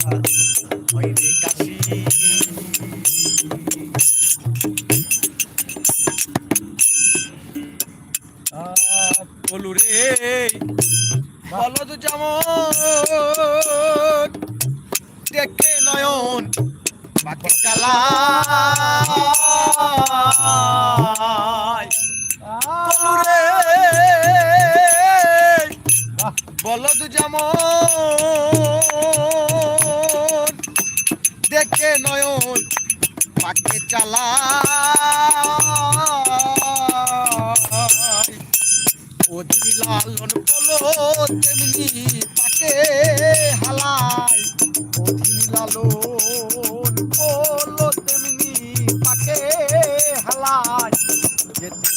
হয় রে কাশি বলু রে বলদ যেমন দেখে নয়ন পাখি চালায় বলু রে বলদ যেমন দেখে নয়ন পাখি চালায় অতি লালন বলো তেমনি পাকে হালায় অতি লালন বলো তেমনি পাকে হালায় যেতে